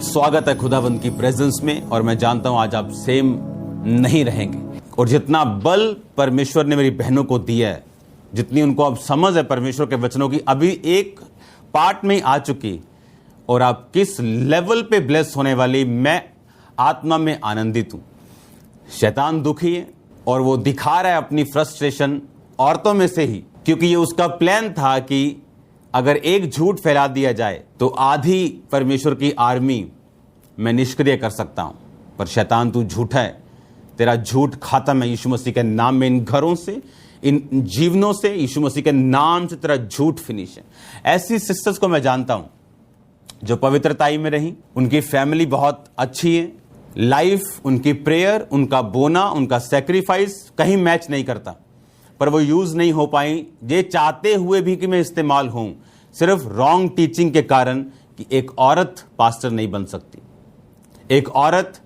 स्वागत है खुदावंद की प्रेजेंस में। और मैं जानता हूं आज आप सेम नहीं रहेंगे। और जितना बल परमेश्वर ने मेरी बहनों को दिया है, जितनी उनको अब समझ है परमेश्वर के वचनों की, अभी एक पार्ट में आ चुकी। और आप किस लेवल पे ब्लेस होने वाली, मैं आत्मा में आनंदित हूं। शैतान दुखी है और वो दिखा रहा है अपनी फ्रस्ट्रेशन औरतों में से ही, क्योंकि ये उसका प्लान था कि अगर एक झूठ फैला दिया जाए तो आधी परमेश्वर की आर्मी मैं निष्क्रिय कर सकता हूं। पर शैतान तू झूठा है, तेरा झूठ खत्म है यीशु मसीह के नाम में। इन घरों से, इन जीवनों से यीशु मसीह के नाम से तेरा झूठ फिनिश है। ऐसी सिस्टर्स को मैं जानता हूं जो पवित्रताई में रही, उनकी फैमिली बहुत अच्छी है, लाइफ, उनकी प्रेयर, उनका बोना, उनका सेक्रीफाइस कहीं मैच नहीं करता, पर वो यूज नहीं हो पाई। ये चाहते हुए भी कि मैं इस्तेमाल हूं, सिर्फ रॉन्ग टीचिंग के कारण कि एक औरत पास्टर नहीं बन सकती, एक औरत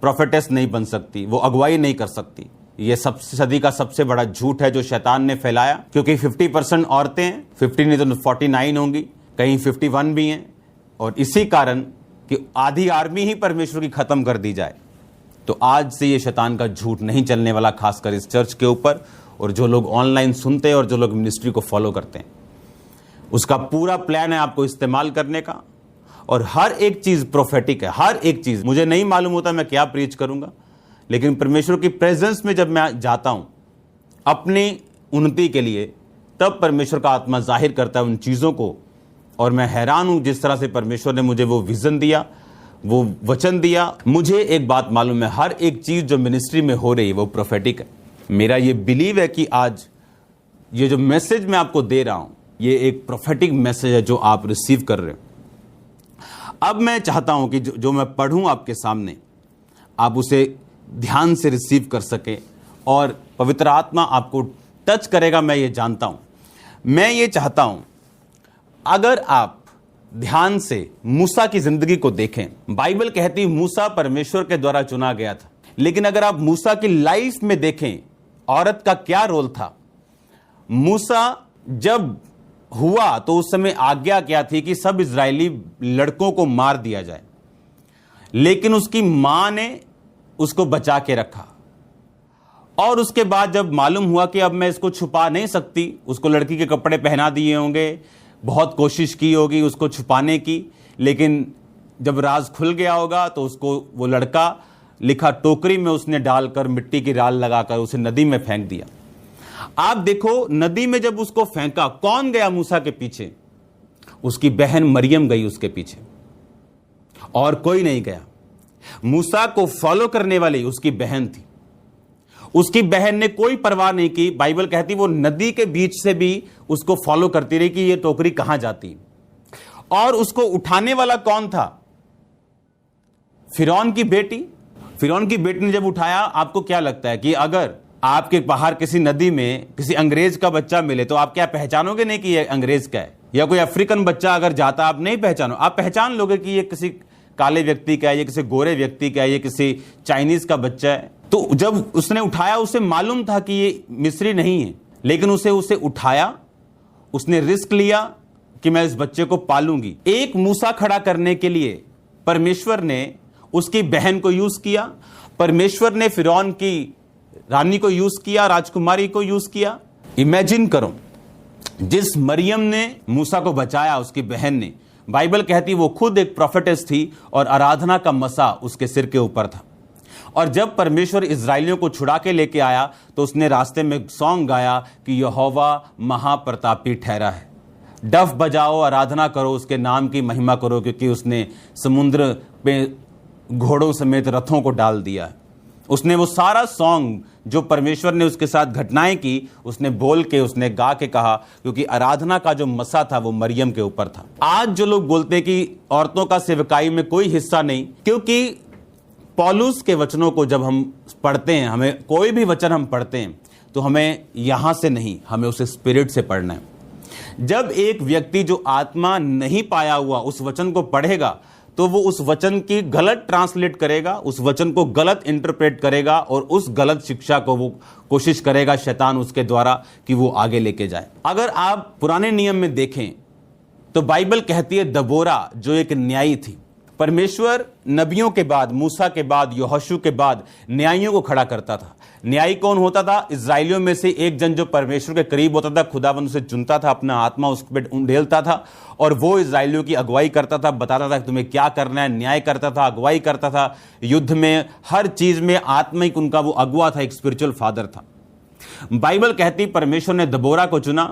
प्रोफेटेस नहीं बन सकती, वो अगुवाई नहीं कर सकती। ये सदी का सबसे बड़ा झूठ है जो शैतान ने फैलाया, क्योंकि 50% औरतें हैं, 50 नहीं तो 49 होंगी, कहीं 51 भी हैं। और इसी कारण कि आधी आर्मी ही परमेश्वर की खत्म कर दी जाए। तो आज से ये शैतान का झूठ नहीं चलने वाला, खासकर इस चर्च के ऊपर। और जो लोग ऑनलाइन सुनते हैं और जो लोग मिनिस्ट्री को फॉलो करते हैं, उसका पूरा प्लान है आपको इस्तेमाल करने का। और हर एक चीज प्रोफेटिक है, हर एक चीज। मुझे नहीं मालूम होता मैं क्या प्रीच करूंगा, लेकिन परमेश्वर की प्रेजेंस में जब मैं जाता हूं अपनी उन्नति के लिए, तब परमेश्वर का आत्मा जाहिर करता है उन चीजों को। और मैं हैरान हूं जिस तरह से परमेश्वर ने मुझे वो विजन दिया, वो वचन दिया। मुझे एक बात मालूम है, हर एक चीज जो मिनिस्ट्री में हो रही है वो प्रोफेटिक है। मेरा ये बिलीव है कि आज ये जो मैसेज मैं आपको दे रहा हूं, ये एक प्रोफेटिक मैसेज है जो आप रिसीव कर रहे हो। अब मैं चाहता हूं कि जो मैं पढ़ूं आपके सामने, आप उसे ध्यान से रिसीव कर सके और पवित्र आत्मा आपको टच करेगा, मैं ये जानता हूं। मैं ये चाहता हूं अगर आप ध्यान से मूसा की जिंदगी को देखें, बाइबल कहती मूसा परमेश्वर के द्वारा चुना गया था। लेकिन अगर आप मूसा की लाइफ में देखें, औरत का क्या रोल था। मूसा जब हुआ तो उस समय आज्ञा क्या थी कि सब इजरायली लड़कों को मार दिया जाए, लेकिन उसकी मां ने उसको बचा के रखा। और उसके बाद जब मालूम हुआ कि अब मैं इसको छुपा नहीं सकती, उसको लड़की के कपड़े पहना दिए होंगे, बहुत कोशिश की होगी उसको छुपाने की, लेकिन जब राज खुल गया होगा तो उसको वो लड़का लिखा टोकरी में उसने डालकर मिट्टी की राल लगाकर उसे नदी में फेंक दिया। आप देखो, नदी में जब उसको फेंका, कौन गया मूसा के पीछे? उसकी बहन मरियम गई उसके पीछे, और कोई नहीं गया। मूसा को फॉलो करने वाली उसकी बहन थी। उसकी बहन ने कोई परवाह नहीं की। बाइबल कहती वो नदी के बीच से भी उसको फॉलो करती रही कि ये टोकरी कहां जाती। और उसको उठाने वाला कौन था? फिरौन की बेटी। फिरौन की बेटी ने जब उठाया, आपको क्या लगता है कि अगर आपके बाहर किसी नदी में किसी अंग्रेज का बच्चा मिले तो आप क्या पहचानोगे नहीं कि ये अंग्रेज का है? या कोई अफ्रीकन बच्चा अगर जाता, आप नहीं पहचानो, आप पहचान लोगे कि ये किसी काले व्यक्ति का है, ये किसी गोरे व्यक्ति का है, ये किसी चाइनीज का बच्चा है। तो जब उसने उठाया, उसे मालूम था कि ये मिस्री नहीं है, लेकिन उसे उठाया, उसने रिस्क लिया कि मैं इस बच्चे को पालूंगी। एक मूसा खड़ा करने के लिए परमेश्वर ने उसकी बहन को यूज किया, परमेश्वर ने फिरौन की रानी को यूज किया, राजकुमारी को यूज किया। इमेजिन करो, जिस मरियम ने मूसा को बचाया, उसकी बहन ने, बाइबल कहती वो खुद एक प्रोफेटेस थी और आराधना का मसा उसके सिर के ऊपर था। और जब परमेश्वर इजराइलियों को छुड़ा के लेके आया तो उसने रास्ते में सॉन्ग गाया कि यहोवा महाप्रतापी ठहरा है। डफ बजाओ, आराधना करो, उसके नाम की महिमा करो, क्योंकि उसने समुद्र पे घोड़ों समेत रथों को डाल दिया है। उसने वो सारा सॉन्ग जो परमेश्वर ने उसके साथ घटनाएं की, उसने बोल के, उसने गा के कहा, क्योंकि आराधना का जो मसा था वो मरियम के ऊपर था। आज जो लोग बोलते हैं कि औरतों का सेवकाई में कोई हिस्सा नहीं, क्योंकि पौलुस के वचनों को जब हम पढ़ते हैं, हमें कोई भी वचन हम पढ़ते हैं तो हमें यहां से नहीं, हमें उसे स्पिरिट से पढ़ना है। जब एक व्यक्ति जो आत्मा नहीं पाया हुआ उस वचन को पढ़ेगा तो वो उस वचन की गलत ट्रांसलेट करेगा, उस वचन को गलत इंटरप्रेट करेगा, और उस गलत शिक्षा को वो कोशिश करेगा शैतान उसके द्वारा कि वो आगे लेके जाए। अगर आप पुराने नियम में देखें तो बाइबल कहती है दबोरा जो एक न्यायी थी, परमेश्वर नबियों के बाद, मूसा के बाद, यहोशू के बाद न्यायियों को खड़ा करता था। न्यायी कौन होता था? इस्राएलियों में से एक जन जो परमेश्वर के करीब होता था, खुदाबंद उसे चुनता था, अपना आत्मा उस पर ढेलता था और वो इस्राएलियों की अगुवाई करता था, बताता था कि तुम्हें क्या करना है, न्याय करता था, अगुवाई करता था, युद्ध में, हर चीज में आत्मिक उनका वो अगुवा था, एक स्पिरिचुअल फादर था। बाइबल कहती परमेश्वर ने दबोरा को चुना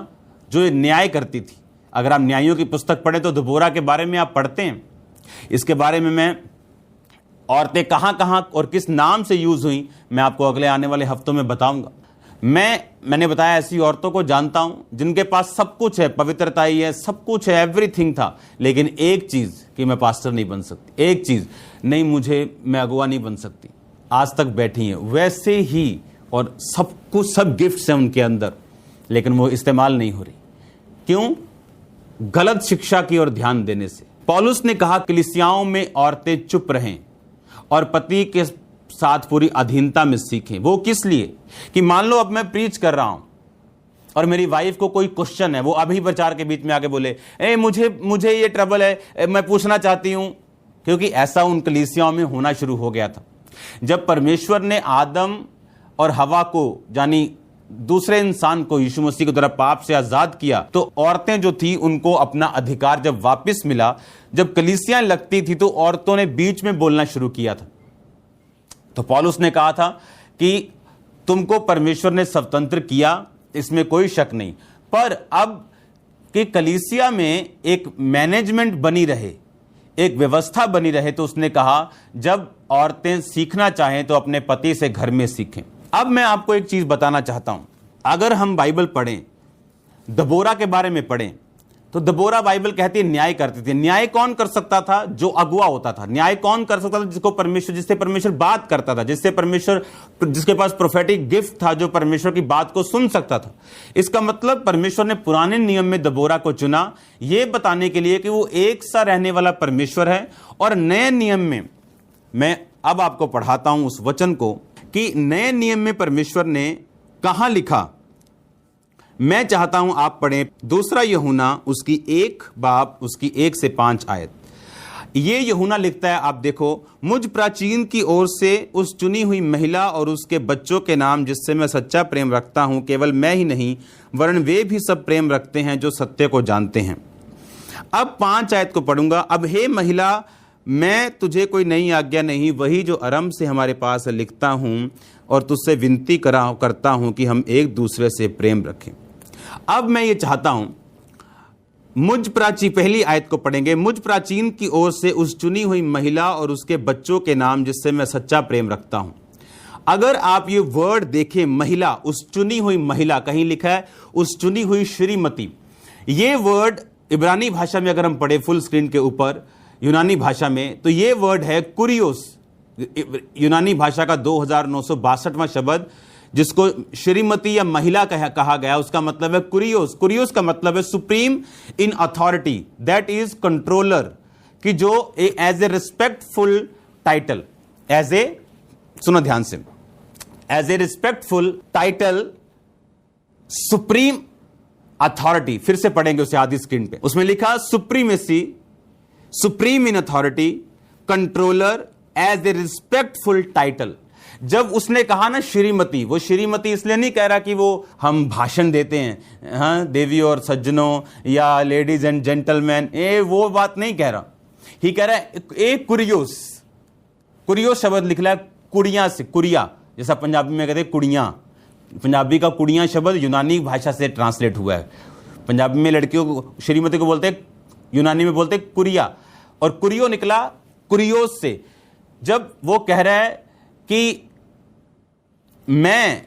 जो न्याय करती थी। अगर आप न्यायों की पुस्तक पढ़ें तो दबोरा के बारे में आप पढ़ते हैं। इसके बारे में मैं औरतें कहां कहां और किस नाम से यूज हुई मैं आपको अगले आने वाले हफ्तों में बताऊंगा। मैंने बताया ऐसी औरतों को जानता हूं जिनके पास सब कुछ है, पवित्रता ही है, सब कुछ है, एवरीथिंग था, लेकिन एक चीज कि मैं पास्टर नहीं बन सकती, एक चीज नहीं, मैं अगुवा नहीं बन सकती, आज तक बैठी हैं वैसे ही, और सब कुछ, सब गिफ्ट्स हैं उनके अंदर, लेकिन वो इस्तेमाल नहीं हो रही। क्यों? गलत शिक्षा की ओर ध्यान देने से। पौलुस ने कहा कलीसियाओं में औरतें चुप रहें और पति के साथ पूरी अधीनता में सीखें। वो किस लिए? कि मान लो अब मैं प्रीच कर रहा हूं और मेरी वाइफ को कोई क्वेश्चन है, वो अभी प्रचार के बीच में आके बोले मुझे ये ट्रबल है, मैं पूछना चाहती हूं, क्योंकि ऐसा उन कलीसियाओं में होना शुरू हो गया था। जब परमेश्वर ने आदम और हवा को, यानी दूसरे इंसान को, यीशु मसीह के द्वारा पाप से आजाद किया, तो औरतें जो थी उनको अपना अधिकार जब वापस मिला, जब कलीसियां लगती थी तो औरतों ने बीच में बोलना शुरू किया था। तो पौलुस ने कहा था कि तुमको परमेश्वर ने स्वतंत्र किया, इसमें कोई शक नहीं, पर अब कि कलीसिया में एक मैनेजमेंट बनी रहे, एक व्यवस्था बनी रहे, तो उसने कहा जब औरतें सीखना चाहें तो अपने पति से घर में सीखें। अब मैं आपको एक चीज बताना चाहता हूं। अगर हम बाइबल पढ़ें, दबोरा के बारे में पढ़ें, तो दबोरा बाइबल कहती है न्याय करती थी। न्याय कौन कर सकता था? जो अगुवा होता था। न्याय कौन कर सकता था? जिससे परमेश्वर बात करता था, जिसके पास प्रोफेटिक गिफ्ट था, जो परमेश्वर की बात को सुन सकता था। इसका मतलब परमेश्वर ने पुराने नियम में दबोरा को चुना, यह बताने के लिए कि वो एक सा रहने वाला परमेश्वर है। और नए नियम में मैं अब आपको पढ़ाता हूं उस वचन को कि नए नियम में परमेश्वर ने कहां लिखा। मैं चाहता हूं आप पढ़ें 2 यूहन्ना उसकी 1 बाब उसकी 1 से 5 आयत। ये यूहन्ना लिखता है, आप देखो, मुझ प्राचीन की ओर से उस चुनी हुई महिला और उसके बच्चों के नाम जिससे मैं सच्चा प्रेम रखता हूं, केवल मैं ही नहीं वरन वे भी सब प्रेम रखते हैं जो सत्य को जानते हैं। अब 5 आयत को पढ़ूंगा। अब हे महिला, मैं तुझे कोई नई आज्ञा नहीं, वही जो आरंभ से हमारे पास लिखता हूं और तुझसे विनती करता हूं कि हम एक दूसरे से प्रेम रखें। अब मैं ये चाहता हूं, पहली आयत को पढ़ेंगे। मुझ प्राचीन की ओर से उस चुनी हुई महिला और उसके बच्चों के नाम जिससे मैं सच्चा प्रेम रखता हूं। अगर आप ये वर्ड देखें, महिला, उस चुनी हुई महिला, कहीं लिखा है उस चुनी हुई श्रीमती। ये वर्ड इब्रानी भाषा में अगर हम पढ़े फुल स्क्रीन के ऊपर, यूनानी भाषा में, तो ये वर्ड है कुरियोस। यूनानी भाषा का 2962वां शब्द, जिसको श्रीमती या महिला कहा गया, उसका मतलब है कुरियोस। कुरियोस का मतलब है supreme in authority, that is controller, कि जो एज ए रिस्पेक्टफुल टाइटल, सुनो ध्यान से, as a respectful title, supreme authority. फिर से पढ़ेंगे उसे आधी स्क्रीन पे, उसमें लिखा supremacy, supreme in authority, controller, as a respectful title. जब उसने कहा ना श्रीमती, वो श्रीमती इसलिए नहीं कह रहा कि वो हम भाषण देते हैं, हाँ, देवी और सज्जनों या लेडीज एंड जेंटलमैन, वो बात नहीं कह रहा। ही कह रहा है एक कुरियोस। कुरियोस शब्द लिख रहा है कुड़ियां से, कुरिया, जैसा पंजाबी में कहते हैं कुड़ियां। पंजाबी का कुड़ियां शब्द यूनानी भाषा से ट्रांसलेट हुआ है। पंजाबी में लड़कियों को, श्रीमती को बोलते हैं, यूनानी में बोलते कुरिया, और कुरियो निकला कुरियोस से। जब वो कह रहा है कि मैं,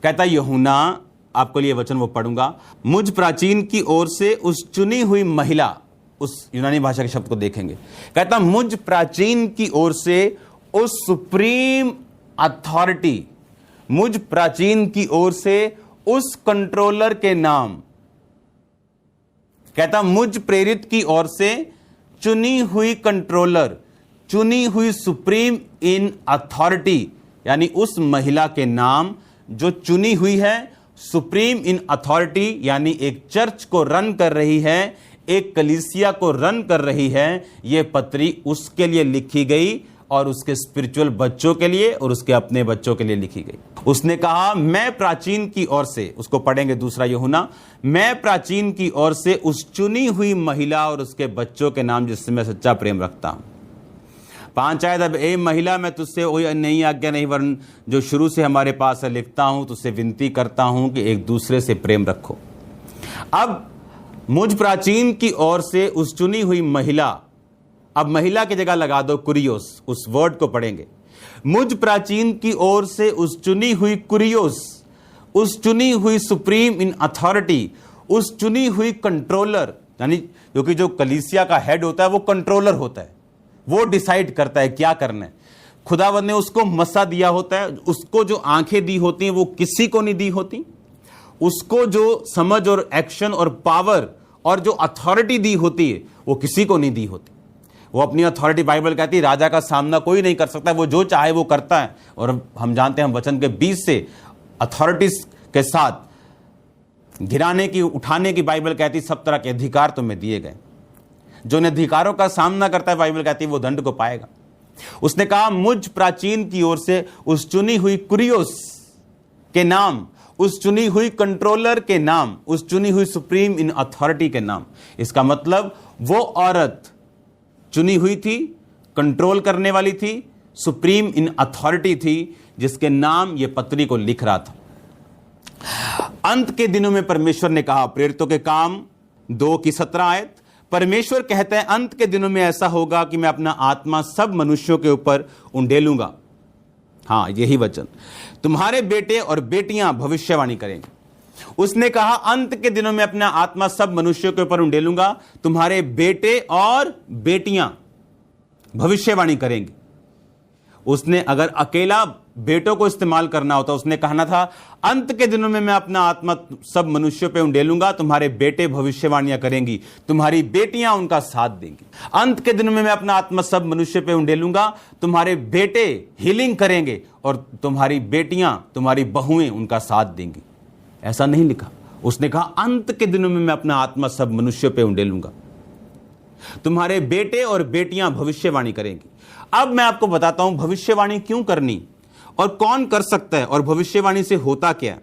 कहता यूहन्ना, आपको लिए वचन वो पढ़ूंगा, मुझ प्राचीन की ओर से उस चुनी हुई महिला, उस यूनानी भाषा के शब्द को देखेंगे, कहता मुझ प्राचीन की ओर से उस सुप्रीम अथॉरिटी, मुझ प्राचीन की ओर से उस कंट्रोलर के नाम, कहता मुझ प्रेरित की ओर से चुनी हुई कंट्रोलर, चुनी हुई सुप्रीम इन अथॉरिटी, यानी उस महिला के नाम जो चुनी हुई है, सुप्रीम इन अथॉरिटी, यानी एक चर्च को रन कर रही है, एक कलीसिया को रन कर रही है, यह पत्री उसके लिए लिखी गई और उसके स्पिरिचुअल बच्चों के लिए और उसके अपने बच्चों के लिए लिखी गई। उसने कहा, मैं प्राचीन की ओर से, उसको पढ़ेंगे दूसरा यूहन्ना, मैं प्राचीन की ओर से उस चुनी हुई महिला और उसके बच्चों के नाम जिससे मैं सच्चा प्रेम रखता हूं। 5 आयत, अब ए महिला, मैं तुझसे वही नई आज्ञा नहीं वरन जो शुरू से हमारे पास है लिखता हूं, तुझसे विनती करता हूं कि एक दूसरे से प्रेम रखो। अब मुझ प्राचीन की ओर से उस चुनी हुई महिला, अब महिला की जगह लगा दो कुरियोस, उस वर्ड को पढ़ेंगे। मुझ प्राचीन की ओर से उस चुनी हुई कुरियोस, उस चुनी हुई सुप्रीम इन अथॉरिटी, उस चुनी हुई कंट्रोलर, यानी क्योंकि जो कलीसिया का हेड होता है वो कंट्रोलर होता है, वो डिसाइड करता है क्या करना है। खुदावंद ने उसको मसा दिया होता है, उसको जो आंखें दी होती हैं वो किसी को नहीं दी होती, उसको जो समझ और एक्शन और पावर और जो अथॉरिटी दी होती है वो किसी को नहीं दी होती। वो अपनी अथॉरिटी, बाइबल कहती है, राजा का सामना कोई नहीं कर सकता, वो जो चाहे वो करता है। और हम जानते हैं, हम वचन के 20 से अथॉरिटीज के साथ गिराने की, उठाने की, बाइबल कहती है सब तरह के अधिकार तुम्हें दिए गए। जो इन अधिकारों का सामना करता है, बाइबल कहती है वो दंड को पाएगा। उसने कहा, मुझ प्राचीन की ओर से उस चुनी हुई कुरियोस के नाम, उस चुनी हुई कंट्रोलर के नाम, उस चुनी हुई सुप्रीम इन अथॉरिटी के नाम। इसका मतलब वो औरत चुनी हुई थी, कंट्रोल करने वाली थी, सुप्रीम इन अथॉरिटी थी, जिसके नाम ये पत्री को लिख रहा था। अंत के दिनों में परमेश्वर ने कहा, प्रेरितों के काम 2 की 17 आयत, परमेश्वर कहते हैं, अंत के दिनों में ऐसा होगा कि मैं अपना आत्मा सब मनुष्यों के ऊपर उंडेलूंगा। हाँ, यही वचन, तुम्हारे बेटे और बेटियां भविष्यवाणी करेंगे। उसने कहा, अंत के दिनों में अपना आत्मा सब मनुष्यों के ऊपर उंडेलूंगा, तुम्हारे बेटे और बेटियां भविष्यवाणी करेंगे। उसने अगर अकेला बेटों को इस्तेमाल करना होता, उसने कहना था, अंत के दिनों में मैं अपना आत्मा सब मनुष्यों पे उंडेलूंगा, तुम्हारे बेटे भविष्यवाणियां करेंगी, तुम्हारी बेटियां उनका साथ देंगी। अंत के दिनों में मैं अपना आत्मा सब मनुष्य पे उंडेलूंगा, तुम्हारे बेटे हीलिंग करेंगे और तुम्हारी बेटियां, तुम्हारी बहुएं उनका साथ देंगी। ऐसा नहीं लिखा, उसने कहा, अंत के दिनों में मैं अपना आत्मा सब मनुष्यों पे उंडेलूंगा, तुम्हारे बेटे और बेटियां भविष्यवाणी करेंगी। अब मैं आपको बताता हूं भविष्यवाणी क्यों करनी और कौन कर सकता है और भविष्यवाणी से होता क्या है।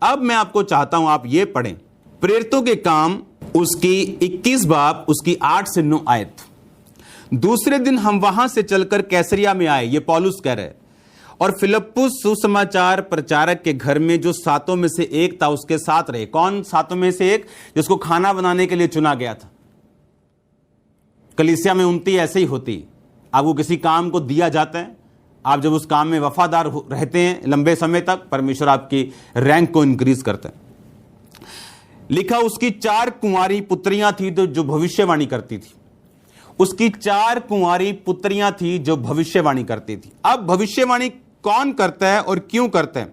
अब मैं आपको चाहता हूं आप ये पढ़ें, प्रेरितों के काम उसकी 21 बाब उसकी 8 से 9 आयत। दूसरे दिन हम वहां से चलकर कैसरिया में आए, ये पौलुस कह रहे हैं, और फिलिप्पुस सुसमाचार प्रचारक के घर में जो 7 में से एक था उसके साथ रहे। कौन 7 में से एक? जिसको खाना बनाने के लिए चुना गया था। कलीसिया में उन्नति ऐसे ही होती, आपको किसी काम को दिया जाता है, आप जब उस काम में वफादार रहते हैं लंबे समय तक, परमेश्वर आपकी रैंक को इंक्रीज करता है। लिखा, उसकी 4 कुंवारी पुत्रियां थी जो भविष्यवाणी करती थी। उसकी 4 कुंवारी पुत्रियां थी जो भविष्यवाणी करती थी। अब भविष्यवाणी कौन करता है और क्यों करता है?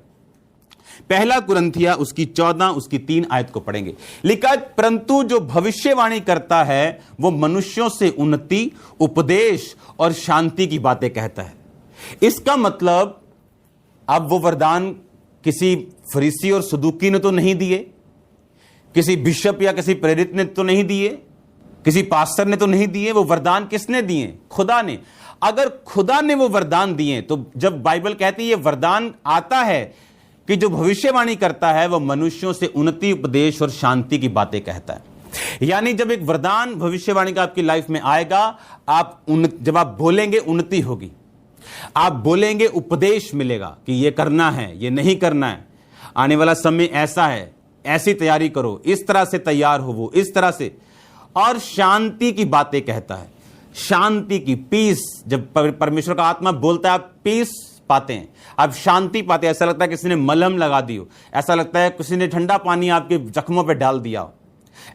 पहला कुरिन्थिया उसकी 14 उसकी 3 आयत को पढ़ेंगे। लिखा, परंतु जो भविष्यवाणी करता है वो मनुष्यों से उन्नति, उपदेश और शांति की बातें कहता है। इसका मतलब अब वो वरदान किसी फरीसी और सदूकी ने तो नहीं दिए, किसी बिशप या किसी प्रेरित ने तो नहीं दिए, किसी पास्टर ने तो नहीं दिए। वो वरदान किसने दिए? खुदा ने। अगर खुदा ने वो वरदान दिए तो जब बाइबल कहती है ये वरदान आता है कि जो भविष्यवाणी करता है वो मनुष्यों से उन्नति, उपदेश और शांति की बातें कहता है। यानी जब एक वरदान भविष्यवाणी का आपकी लाइफ में आएगा, जब आप बोलेंगे उन्नति होगी, आप बोलेंगे उपदेश मिलेगा कि ये करना है, ये नहीं करना है, आने वाला समय ऐसा है, ऐसी तैयारी करो, इस तरह से तैयार हो, वो इस तरह से। और शांति की बातें कहता है, शांति की, पीस। जब परमेश्वर का आत्मा बोलता है आप पीस पाते हैं, आप शांति पाते हैं। ऐसा लगता है किसी ने मलहम लगा दी हो, ऐसा लगता है किसी ने ठंडा पानी आपके जख्मों पे डाल दिया हो,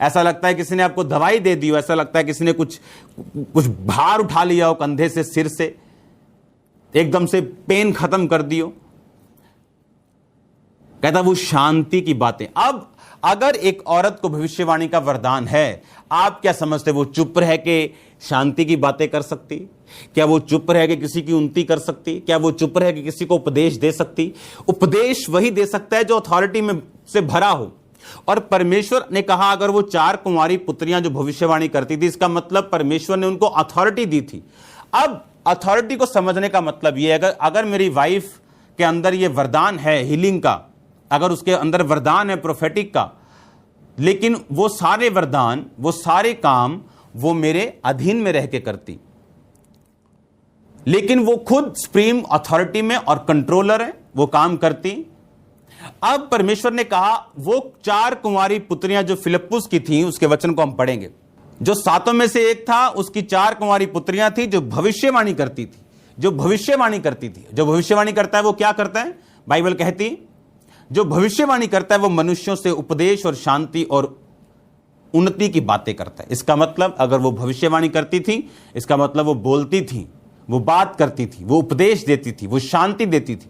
ऐसा लगता है किसी ने आपको दवाई दे दी हो, ऐसा लगता है किसी ने कुछ भार उठा लिया हो कंधे से, सिर से, एकदम से पेन खत्म कर दियो। कहता वो शांति की बातें। अब अगर एक औरत को भविष्यवाणी का वरदान है, आप क्या समझते? वो चुप रह के शांति की बातें कर सकती? क्या वो चुप रह के किसी की उन्नति कर सकती? क्या वो चुप रह के किसी को उपदेश दे सकती? उपदेश वही दे सकता है जो अथॉरिटी में से भरा हो। और परमेश्वर ने कहा अगर वो 4 कुंवारी पुत्रियां जो भविष्यवाणी करती थी, इसका मतलब परमेश्वर ने उनको अथॉरिटी दी थी। अब अथॉरिटी को समझने का मतलब ये है, अगर मेरी वाइफ के अंदर ये वरदान है हीलिंग का, अगर उसके अंदर वरदान है प्रोफेटिक का, लेकिन वो सारे वरदान, वो सारे काम वो मेरे अधीन में रह के करती, लेकिन वो खुद सुप्रीम अथॉरिटी में और कंट्रोलर है, वो काम करती। अब परमेश्वर ने कहा वो 4 कुंवारी पुत्रियां जो फिलिप्पुस की थी, उसके वचन को हम पढ़ेंगे, जो 7 में से एक था, उसकी 4 कुंवारी पुत्रियां थी जो भविष्यवाणी करती थी, जो भविष्यवाणी करती थी। जो भविष्यवाणी करता है वो क्या करता है? बाइबल कहती जो भविष्यवाणी करता है वो मनुष्यों से उपदेश और शांति और उन्नति की बातें करता है। इसका मतलब अगर वो भविष्यवाणी करती थी, इसका मतलब वो बोलती थी, वो बात करती थी, वो उपदेश देती थी, वो शांति देती थी,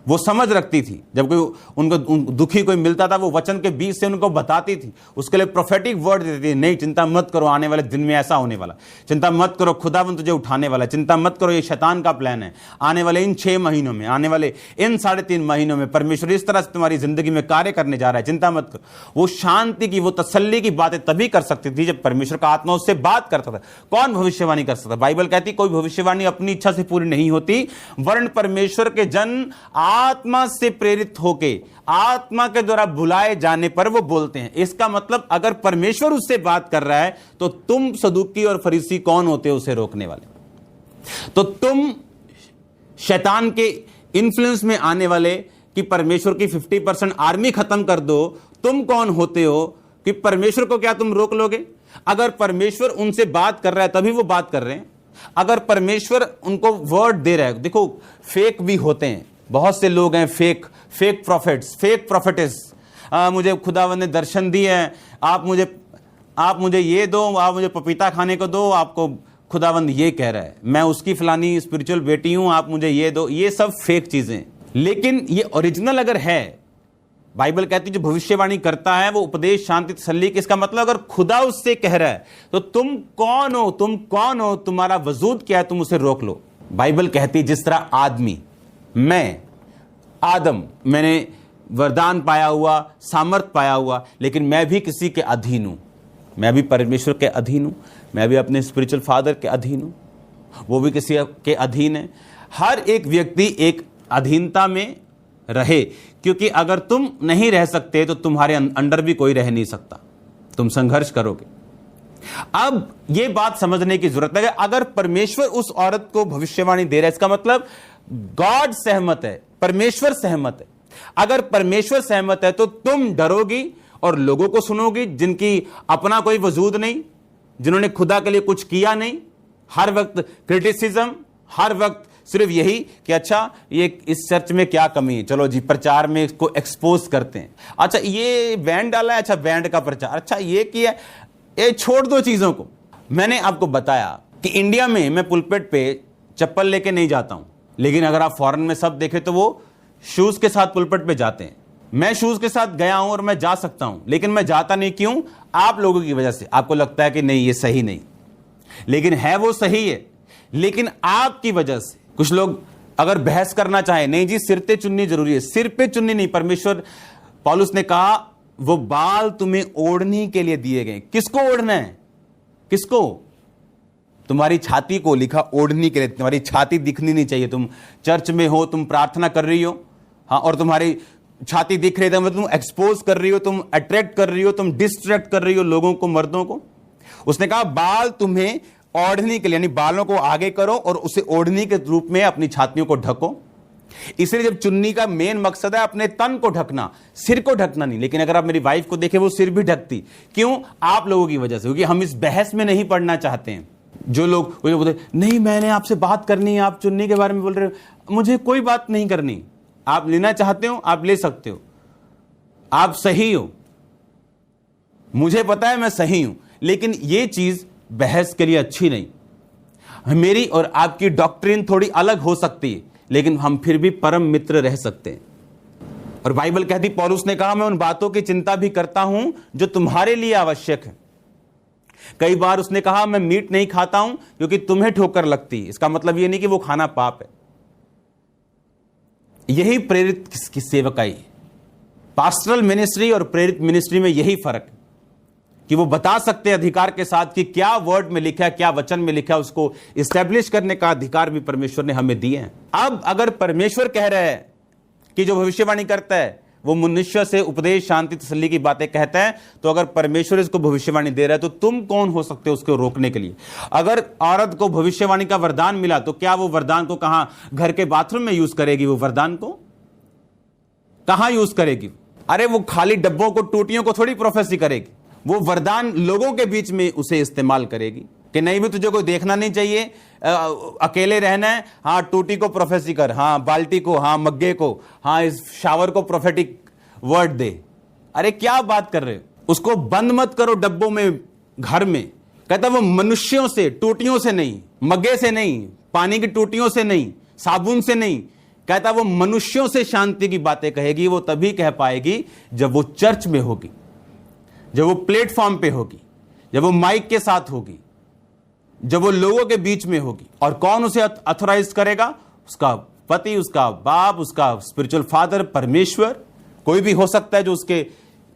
वो समझ रखती थी। जब कोई उनको दुखी कोई मिलता था, वो वचन के बीच से उनको बताती थी, उसके लिए प्रोफेटिक वर्ड देती थी। नहीं, चिंता मत करो, आने वाले दिन में ऐसा होने वाला, चिंता मत करो, खुदावंद तुझे उठाने वाला, चिंता मत करो, ये शैतान का प्लान है, आने वाले इन 6 महीनों में, आने वाले इन 3.5 महीनों में परमेश्वर इस तरह से तुम्हारी जिंदगी में कार्य करने जा रहा है, चिंता मत करो। वो शांति की, वो तसल्ली की बातें तभी कर सकती थी जब परमेश्वर का आत्मा उससे बात करता था। कौन भविष्यवाणी कर सकता? बाइबल कहती कोई भविष्यवाणी अपनी इच्छा से पूरी नहीं होती, वरन परमेश्वर के जन आत्मा से प्रेरित होके, आत्मा के द्वारा बुलाए जाने पर वो बोलते हैं। इसका मतलब अगर परमेश्वर उससे बात कर रहा है तो तुम सदूकी और फरीसी कौन होते हो उसे रोकने वाले? तो तुम शैतान के इन्फ्लुएंस में आने वाले कि परमेश्वर की 50% आर्मी खत्म कर दो, तुम कौन होते हो कि परमेश्वर को क्या तुम रोक लोगे? अगर परमेश्वर उनसे बात कर रहा है तभी वो बात कर रहे हैं। अगर परमेश्वर उनको वर्ड दे रहा है, देखो फेक भी होते हैं, बहुत से लोग हैं फेक प्रॉफिट्स, फेक प्रॉफिटेस। मुझे खुदावंद ने दर्शन दिए हैं, आप मुझे ये दो, आप मुझे पपीता खाने को दो, आपको खुदावंद ये कह रहा है, मैं उसकी फलानी स्पिरिचुअल बेटी हूं, आप मुझे ये दो। ये सब फेक चीजें। लेकिन ये ओरिजिनल अगर है, बाइबल कहती है जो भविष्यवाणी करता है वो उपदेश, शांति, तसल्ली। इसका मतलब अगर खुदा उससे कह रहा है तो तुम कौन हो? तुम कौन हो? तुम्हारा वजूद क्या है? तुम उसे रोक लो। बाइबल कहती है जिस तरह आदमी, मैं आदम, मैंने वरदान पाया हुआ, सामर्थ पाया हुआ, लेकिन मैं भी किसी के अधीन हूं, मैं भी परमेश्वर के अधीन हूं, मैं भी अपने स्पिरिचुअल फादर के अधीन हूं, वो भी किसी के अधीन है। हर एक व्यक्ति एक अधीनता में रहे, क्योंकि अगर तुम नहीं रह सकते तो तुम्हारे अंडर भी कोई रह नहीं सकता, तुम संघर्ष करोगे। अब यह बात समझने की जरूरत है कि अगर परमेश्वर उस औरत को भविष्यवाणी दे रहा है, इसका मतलब गॉड सहमत है, परमेश्वर सहमत है। अगर परमेश्वर सहमत है तो तुम डरोगी और लोगों को सुनोगी जिनकी अपना कोई वजूद नहीं, जिन्होंने खुदा के लिए कुछ किया नहीं। हर वक्त क्रिटिसिज्म, हर वक्त सिर्फ यही कि अच्छा ये इस चर्च में क्या कमी है, चलो जी प्रचार में इसको एक्सपोज करते हैं। अच्छा ये बैंड डाला है, अच्छा बैंड का प्रचार, अच्छा ये किया, ये छोड़ दो चीजों को। मैंने आपको बताया कि इंडिया में मैं पुलपेट पे चप्पल लेके नहीं जाता हूं, लेकिन अगर आप फॉरेन में सब देखें तो वो शूज के साथ पुलपेट पे जाते हैं। मैं शूज के साथ गया हूं और मैं जा सकता हूं, लेकिन मैं जाता नहीं। क्यों? आप लोगों की वजह से। आपको लगता है कि नहीं ये सही नहीं, लेकिन है वो सही है, लेकिन आपकी वजह से। कुछ लोग अगर बहस करना चाहे, नहीं जी सिर पे चुन्नी जरूरी है, सिर पे चुन्नी नहीं। परमेश्वर, पौलुस ने कहा वो बाल तुम्हें ओढ़ने के लिए दिए गए। किसको ओढ़ना है? किसको? तुम्हारी छाती को लिखा ओढ़ने के लिए। तुम्हारी छाती दिखनी नहीं चाहिए। तुम चर्च में हो, तुम प्रार्थना कर रही हो, हाँ, और तुम्हारी छाती दिख रही है, मतलब तुम एक्सपोज कर रही हो, तुम अट्रैक्ट कर रही हो, तुम डिस्ट्रैक्ट कर रही हो लोगों को, मर्दों को। उसने कहा बाल तुम्हें ओढ़ने के लिए, यानी बालों को आगे करो और उसे ओढ़ने के रूप में अपनी छातियों को ढको। इसलिए जब चुन्नी का मेन मकसद है अपने तन को ढकना, सिर को ढकना नहीं। लेकिन अगर आप मेरी वाइफ को देखें, वो सिर भी ढकती। क्यों? आप लोगों की वजह से, क्योंकि हम इस बहस में नहीं पड़ना चाहते हैं। जो लोग बोलते नहीं मैंने आपसे बात करनी है, आप चुन्नी के बारे में बोल रहे हो, मुझे कोई बात नहीं करनी। आप लेना चाहते हो आप ले सकते हो, आप सही हो, मुझे पता है मैं सही हूं, लेकिन यह चीज बहस के लिए अच्छी नहीं। मेरी और आपकी डॉक्ट्रिन थोड़ी अलग हो सकती है, लेकिन हम फिर भी परम मित्र रह सकते हैं। और बाइबल कहती, पौलुस ने कहा मैं उन बातों की चिंता भी करता हूं जो तुम्हारे लिए आवश्यक है। कई बार उसने कहा मैं मीट नहीं खाता हूं क्योंकि तुम्हें ठोकर लगती है। इसका मतलब यह नहीं कि वो खाना पाप है। यही प्रेरित की सेवकाई है। पास्टरल मिनिस्ट्री और प्रेरित मिनिस्ट्री में यही फर्क है कि वो बता सकते हैं अधिकार के साथ कि क्या वर्ड में लिखा है, क्या वचन में लिखा है, उसको इस्टेब्लिश करने का अधिकार भी परमेश्वर ने हमें दिए हैं। अब अगर परमेश्वर कह रहे हैं कि जो भविष्यवाणी करता है वो मनुष्य से उपदेश, शांति, तसल्ली की बातें कहता है, तो अगर परमेश्वर इसको भविष्यवाणी दे रहा है तो तुम कौन हो सकते हो उसको रोकने के लिए? अगर औरत को भविष्यवाणी का वरदान मिला तो क्या वो वरदान को कहां, घर के बाथरूम में यूज करेगी? वो वरदान को कहां यूज करेगी? अरे वो खाली डब्बों को, टूटियों को थोड़ी प्रोफेसी करेगी। वो वरदान लोगों के बीच में उसे इस्तेमाल करेगी कि नहीं भी तुझे कोई देखना नहीं चाहिए, अकेले रहना है, हाँ टूटी को प्रोफेसी कर, हाँ बाल्टी को, हाँ मग्गे को, हाँ इस शावर को प्रोफेटिक वर्ड दे। अरे क्या बात कर रहे हो? उसको बंद मत करो डब्बों में, घर में। कहता वो मनुष्यों से, टूटियों से नहीं, मग्गे से नहीं, पानी की टूटियों से नहीं, साबुन से नहीं, कहता वो मनुष्यों से शांति की बातें कहेगी। वो तभी कह पाएगी जब वो चर्च में होगी, जब वो प्लेटफॉर्म पे होगी, जब वो माइक के साथ होगी, जब वो लोगों के बीच में होगी। और कौन उसे ऑथराइज करेगा? उसका पति, उसका बाप, उसका स्पिरिचुअल फादर, परमेश्वर, कोई भी हो सकता है जो उसके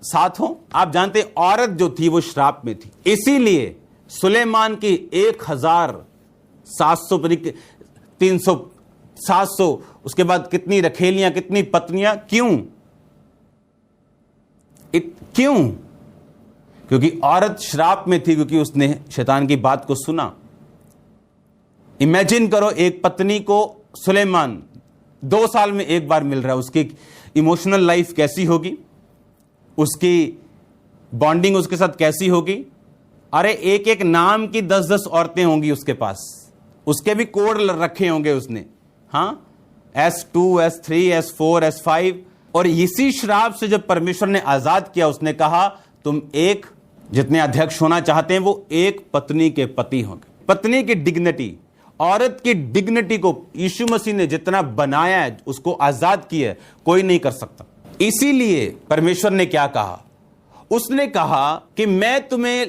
साथ हो। आप जानते औरत जो थी वो श्राप में थी, इसीलिए सुलेमान की 1700 300 700 उसके बाद कितनी रखेलियां, कितनी पत्नियां। क्यों? क्यों? क्योंकि औरत श्राप में थी, क्योंकि उसने शैतान की बात को सुना। इमेजिन करो, एक पत्नी को सुलेमान 2 साल में एक बार मिल रहा है, उसकी इमोशनल लाइफ कैसी होगी, उसकी बॉन्डिंग उसके साथ कैसी होगी। अरे एक एक नाम की 10-10 औरतें होंगी उसके पास, उसके भी कोड रखे होंगे उसने, हाँ S2, S3, S4, S5। और इसी श्राप से जब परमेश्वर ने आजाद किया, उसने कहा तुम एक, जितने अध्यक्ष होना चाहते हैं वो एक पत्नी के पति होंगे। पत्नी की डिग्निटी, औरत की डिग्निटी को यीशु मसीह ने जितना बनाया है, उसको आजाद किया है, कोई नहीं कर सकता। इसीलिए परमेश्वर ने क्या कहा? उसने कहा कि मैं तुम्हें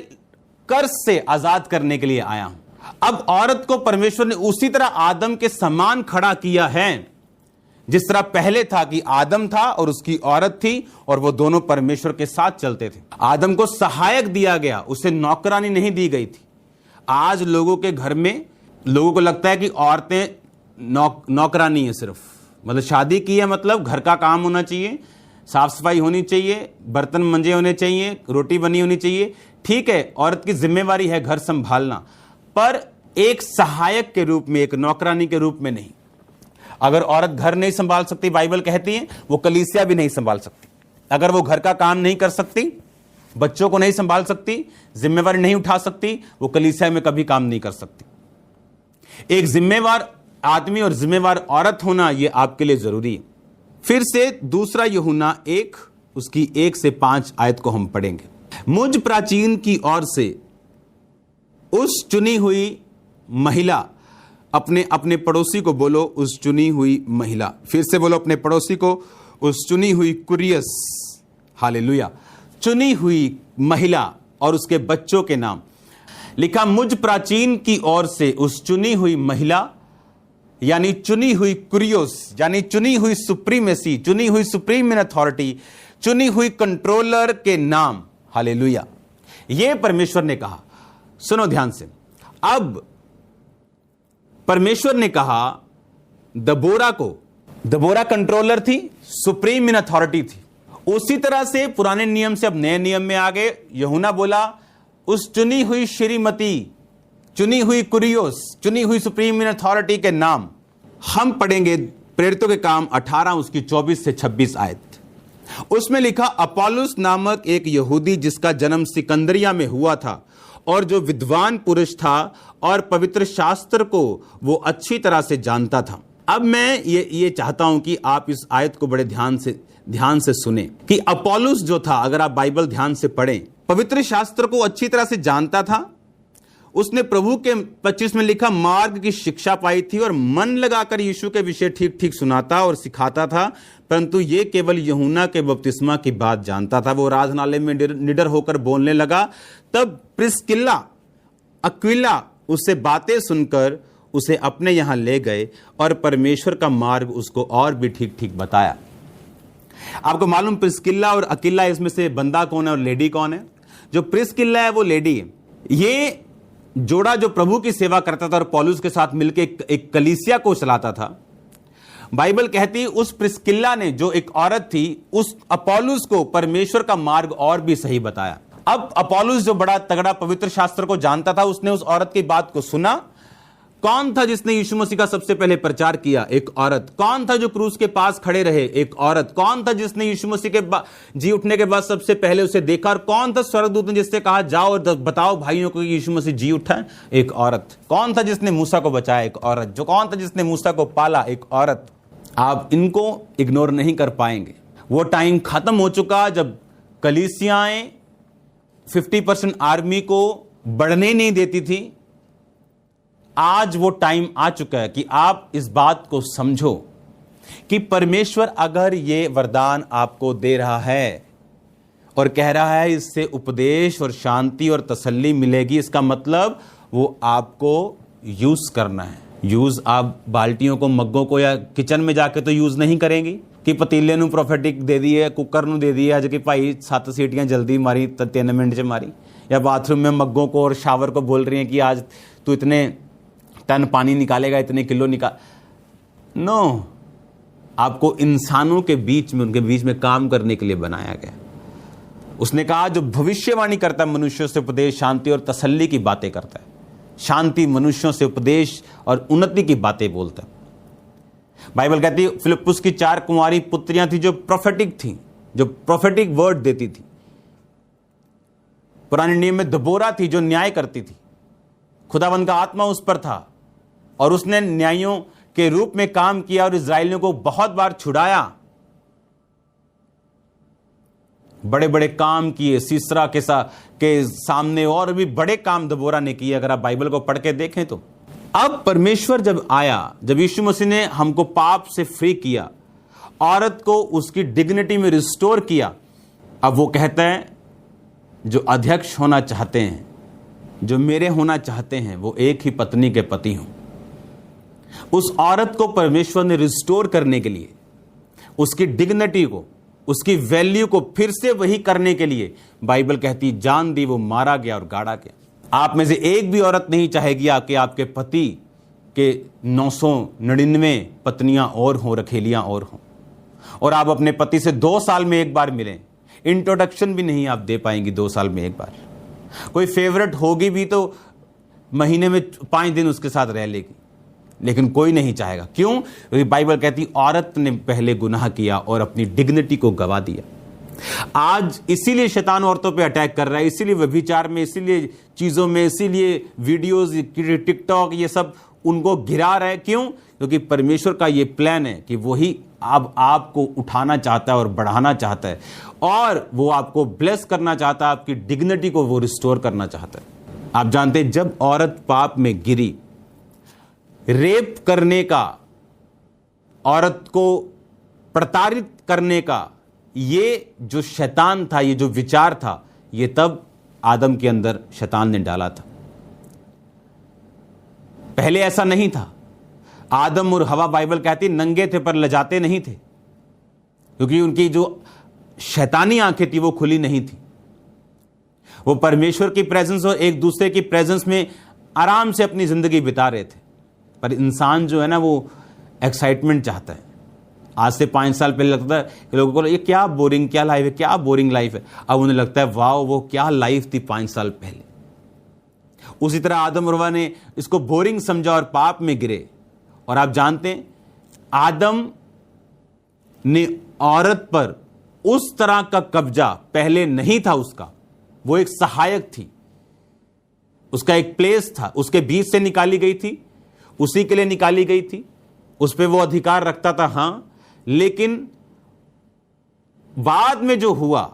कर्ज से आजाद करने के लिए आया हूं। अब औरत को परमेश्वर ने उसी तरह आदम के समान खड़ा किया है, जिस तरह पहले था कि आदम था और उसकी औरत थी और वो दोनों परमेश्वर के साथ चलते थे। आदम को सहायक दिया गया, उसे नौकरानी नहीं दी गई थी। आज लोगों के घर में लोगों को लगता है कि औरतें नौकरानी है सिर्फ, मतलब शादी की है मतलब घर का काम होना चाहिए, साफ सफाई होनी चाहिए, बर्तन मंजे होने चाहिए, रोटी बनी होनी चाहिए। ठीक है, औरत की जिम्मेवारी है घर संभालना, पर एक सहायक के रूप में, एक नौकरानी के रूप में नहीं। अगर औरत घर नहीं संभाल सकती, बाइबल कहती है, वो कलीसिया भी नहीं संभाल सकती। अगर वो घर का काम नहीं कर सकती, बच्चों को नहीं संभाल सकती, जिम्मेवारी नहीं उठा सकती, वो कलीसिया में कभी काम नहीं कर सकती। एक जिम्मेवार आदमी और जिम्मेवार औरत होना यह आपके लिए जरूरी है। फिर से दूसरा यूहन्ना 1 उसकी 1 से 5 आयत को हम पढ़ेंगे। मुझ प्राचीन की ओर से उस चुनी हुई महिला, अपने अपने पड़ोसी को बोलो उस चुनी हुई महिला, फिर से बोलो अपने पड़ोसी को उस चुनी हुई कुरियस, हालेलुया, चुनी हुई महिला और उसके बच्चों के नाम। लिखा मुझ प्राचीन की ओर से उस चुनी हुई महिला, यानी चुनी हुई कुरियोस, यानी चुनी हुई सुप्रीमेसी, चुनी हुई सुप्रीम इन अथॉरिटी, चुनी हुई कंट्रोलर के नाम, हालेलुया। यह परमेश्वर ने कहा। सुनो ध्यान से। अब परमेश्वर ने कहा दबोरा को, दबोरा कंट्रोलर थी, सुप्रीम इन अथॉरिटी थी। उसी तरह से पुराने नियम से अब नए नियम में आ गए। यूहन्ना बोला उस चुनी हुई श्रीमती, चुनी हुई कुरियोस, चुनी हुई सुप्रीम इन अथॉरिटी के नाम। हम पढ़ेंगे प्रेरितों के काम 18 उसकी 24 से 26 आयत। उसमें लिखा अपोलोस नामक एक यहूदी जिसका जन्म सिकंदरिया में हुआ था और जो विद्वान पुरुष था और पवित्र शास्त्र को वो अच्छी तरह से जानता था। अब मैं ये चाहता हूं कि आप इस आयत को बड़े ध्यान से सुने कि अपोलोस जो था, अगर आप बाइबल ध्यान से पढ़ें, पवित्र शास्त्र को अच्छी तरह से जानता था। उसने प्रभु के 25 में लिखा मार्ग की शिक्षा पाई थी और मन लगाकर यीशु के विषय ठीक ठीक सुनाता और सिखाता था, परंतु ये केवल यूहन्ना के बपतिस्मा की बात जानता था। वो राजनाले में निडर होकर बोलने लगा। तब प्रिस्किल्ला, अक्विला उससे बातें सुनकर उसे अपने यहां ले गए और परमेश्वर का मार्ग उसको और भी ठीक ठीक बताया। आपको मालूम प्रिस्किल्ला और अकिला इसमें से बंदा कौन है और लेडी कौन है? जो प्रिस्किल्ला है वो लेडी है। ये जोड़ा जो प्रभु की सेवा करता था और पौलुस के साथ मिलकर एक कलीसिया को चलाता था, बाइबल कहती उस प्रिस्किल्ला ने, जो एक औरत थी, उस अपोलुस को परमेश्वर का मार्ग और भी सही बताया। अब अपोलुस जो बड़ा तगड़ा पवित्र शास्त्र को जानता था, उसने उस औरत की बात को सुना। कौन था जिसने यीशु मसीह का सबसे पहले प्रचार किया? एक औरत। कौन था जो क्रूस के पास खड़े रहे? एक औरत। कौन था जिसने यीशु मसीह के जी उठने के बाद सबसे पहले उसे देखा? और कौन था स्वर्गदूत ने जिससे कहा जाओ और बताओ भाइयों को कि यीशु मसीह जी उठा है? एक औरत। कौन था जिसने मूसा को बचाया? एक औरत। जो कौन था जिसने मूसा को पाला? एक औरत। आप इनको इग्नोर नहीं कर पाएंगे। वो टाइम खत्म हो चुका जब कलीसियाएं 50% आर्मी को बढ़ने नहीं देती थी। आज वो टाइम आ चुका है कि आप इस बात को समझो कि परमेश्वर अगर ये वरदान आपको दे रहा है और कह रहा है इससे उपदेश और शांति और तसल्ली मिलेगी, इसका मतलब वो आपको यूज करना है। यूज आप बाल्टियों को, मग्गों को या किचन में जाके तो यूज नहीं करेंगी कि पतीले नू प्रोफेटिक दे दी है, कुकर नू दे दी है अज कि भाई 7 सीटियां जल्दी मारी 3 मिनट च मारी, या बाथरूम में मग्गों को और शावर को बोल रही हैं कि आज तू इतने टन पानी निकालेगा, इतने किलो निकाल। नो, आपको इंसानों के बीच में, उनके बीच में काम करने के लिए बनाया गया। उसने कहा जो भविष्यवाणी करता है मनुष्यों से उपदेश, शांति और तसल्ली की बातें करता है। शांति, मनुष्यों से उपदेश और उन्नति की बातें बोलता है। बाइबल कहती है फिलिप्पुस की 4 कुंवारी पुत्रियां थी जो प्रोफेटिक थी, जो प्रोफेटिक वर्ड देती थी। पुराने नियम में दबोरा थी जो न्याय करती थी। खुदावंद का आत्मा उस पर था और उसने न्यायियों के रूप में काम किया और इजराइलियों को बहुत बार छुड़ाया। बड़े बड़े काम किए सीसरा के सामने, और भी बड़े काम दबोरा ने किए, अगर आप बाइबल को पढ़ के देखें तो। अब परमेश्वर जब आया, जब यीशु मसीह ने हमको पाप से फ्री किया, औरत को उसकी डिग्निटी में रिस्टोर किया, अब वो कहता है जो अध्यक्ष होना चाहते हैं, जो मेरे होना चाहते हैं, वो एक ही पत्नी के पति हों। उस औरत को परमेश्वर ने रिस्टोर करने के लिए, उसकी डिग्निटी को, उसकी वैल्यू को फिर से वही करने के लिए बाइबल कहती जान दी, वो मारा गया और गाड़ा गया। आप में से एक भी औरत नहीं चाहेगी आपके पति के 999 पत्नियां और हों, रखेलियां और हों, और आप अपने पति से 2 साल में एक बार मिलें। इंट्रोडक्शन भी नहीं आप दे पाएंगी 2 साल में एक बार। कोई फेवरेट होगी भी तो महीने में 5 दिन उसके साथ रह लेगी, लेकिन कोई नहीं चाहेगा। क्यों? क्योंकि बाइबल कहती औरत ने पहले गुनाह किया और अपनी डिग्निटी को गवा दिया। आज इसीलिए शैतान औरतों पे अटैक कर रहा है, इसीलिए व्यभिचार में, इसीलिए चीजों में, इसीलिए वीडियोस, टिकटॉक, ये सब उनको गिरा रहा है। क्यों? क्योंकि परमेश्वर का ये प्लान है कि वही अब आपको उठाना चाहता है और बढ़ाना चाहता है, और वो आपको ब्लेस करना चाहता है, आपकी डिग्निटी को वो रिस्टोर करना चाहता है। आप जानते हैं जब औरत पाप में गिरी, रेप करने का, औरत को प्रताड़ित करने का ये जो शैतान था, ये जो विचार था, ये तब आदम के अंदर शैतान ने डाला था। पहले ऐसा नहीं था। आदम और हवा बाइबल कहती नंगे थे पर लजाते नहीं थे, क्योंकि उनकी जो शैतानी आंखें थी वो खुली नहीं थी। वो परमेश्वर की प्रेजेंस और एक दूसरे की प्रेजेंस में आराम से अपनी जिंदगी बिता रहे थे। पर इंसान जो है ना, वो एक्साइटमेंट चाहता है। आज से 5 साल पहले लगता है कि लोगों को ये क्या बोरिंग, क्या लाइफ है, क्या बोरिंग लाइफ है। अब उन्हें लगता है वाह, वो क्या लाइफ थी 5 साल पहले। उसी तरह आदम और हवा ने इसको बोरिंग समझा और पाप में गिरे। और आप जानते हैं आदम ने औरत पर उस तरह का कब्जा पहले नहीं था उसका। वो एक सहायक थी, उसका एक प्लेस था, उसके बीच से निकाली गई थी, उसी के लिए निकाली गई थी, उस पर वो अधिकार रखता था, हां। लेकिन बाद में जो हुआ,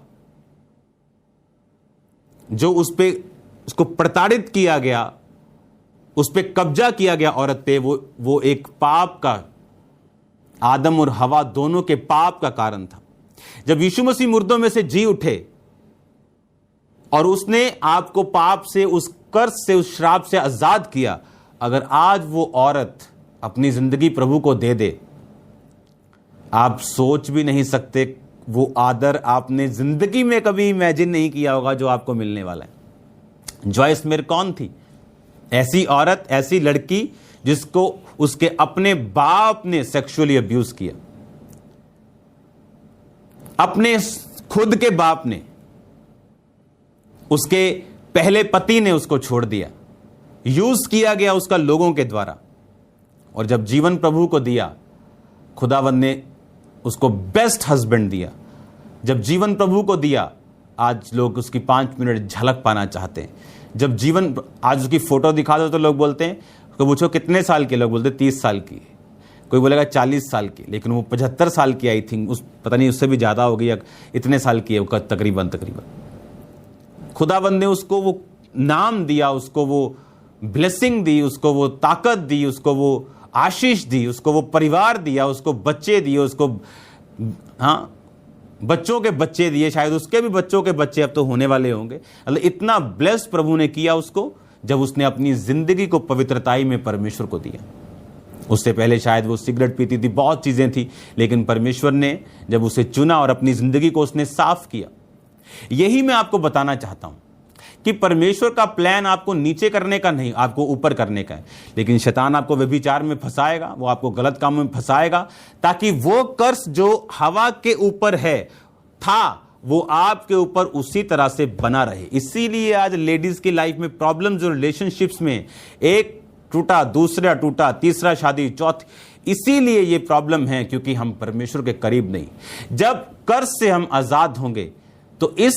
जो उसको प्रताड़ित किया गया, उस पे कब्जा किया गया औरत पे, वो एक पाप का, आदम और हवा दोनों के पाप का कारण था। जब यीशु मसीह मुर्दों में से जी उठे और उसने आपको पाप से, उस कर्ज से, उस श्राप से आजाद किया, अगर आज वो औरत अपनी जिंदगी प्रभु को दे दे, आप सोच भी नहीं सकते वो आदर आपने जिंदगी में कभी इमेजिन नहीं किया होगा जो आपको मिलने वाला है। जॉयस मिर कौन थी? ऐसी औरत, ऐसी लड़की जिसको उसके अपने बाप ने सेक्सुअली अब्यूज किया, अपने खुद के बाप ने, उसके पहले पति ने उसको छोड़ दिया, यूज किया गया उसका लोगों के द्वारा। और जब जीवन प्रभु को दिया, खुदावंद ने उसको बेस्ट हस्बैंड दिया। जब जीवन प्रभु को दिया, आज लोग उसकी 5 मिनट झलक पाना चाहते हैं। जब जीवन, आज उसकी फोटो दिखा दो तो लोग बोलते हैं, तो पूछो कितने साल के, लोग बोलते 30 साल की, कोई बोलेगा 40 साल की, लेकिन वो 75 साल की आई थिंक, उस पता नहीं उससे भी ज़्यादा हो गई, इतने साल की है वो तकरीबन। खुदावंद ने उसको वो नाम दिया, उसको वो ब्लेसिंग दी, उसको वो ताकत दी, उसको वो आशीष दी, उसको वो परिवार दिया, उसको बच्चे दिए, उसको बच्चों के बच्चे दिए, शायद उसके भी बच्चों के बच्चे अब तो होने वाले होंगे। मतलब इतना ब्लेस प्रभु ने किया उसको, जब उसने अपनी जिंदगी को पवित्रताई में परमेश्वर को दिया। उससे पहले शायद वो सिगरेट पीती थी, बहुत चीजें थी, लेकिन परमेश्वर ने जब उसे चुना और अपनी जिंदगी को उसने साफ किया। यही मैं आपको बताना चाहता हूं कि परमेश्वर का प्लान आपको नीचे करने का नहीं, आपको ऊपर करने का है। लेकिन शैतान आपको व्यभिचार में फंसाएगा, वो आपको गलत कामों में फंसाएगा, ताकि वो कर्स जो हवा के ऊपर है था, वो आपके ऊपर उसी तरह से बना रहे। इसीलिए आज लेडीज की लाइफ में प्रॉब्लम्स और रिलेशनशिप्स में, एक टूटा, दूसरा टूटा, तीसरा शादी, चौथी, इसीलिए ये प्रॉब्लम है क्योंकि हम परमेश्वर के करीब नहीं। जब कर्ज से हम आजाद होंगे तो इस